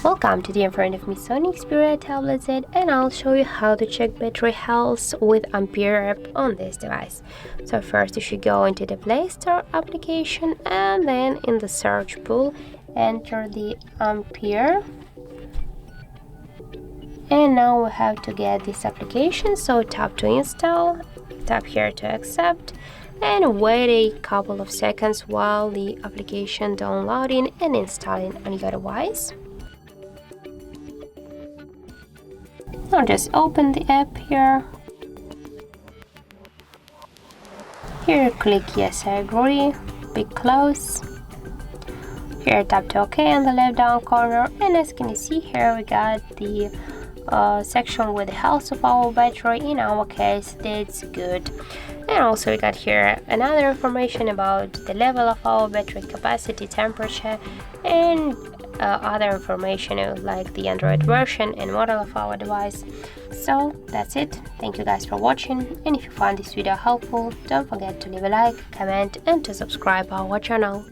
Welcome to the in front of me SONY Xperia Tablet Z, and I'll show you how to check battery health with Ampere App on this device. So first you should go into the Play Store application, and then in the search pool enter the Ampere. And now we have to get this application, so tap to install, tap here to accept, and wait a couple of seconds while the application downloading and installing on your device. Now just open the app here. Here click yes, I agree, pick close. Here tap to OK on the left down corner, and as you can see here we got the section with the health of our battery. In our case that's good. And also we got here another information about the level of our battery capacity, temperature, and other information like the Android version and model of our device. So that's it. Thank you guys for watching, and if you found this video helpful, don't forget to leave a like, comment, and to subscribe our channel.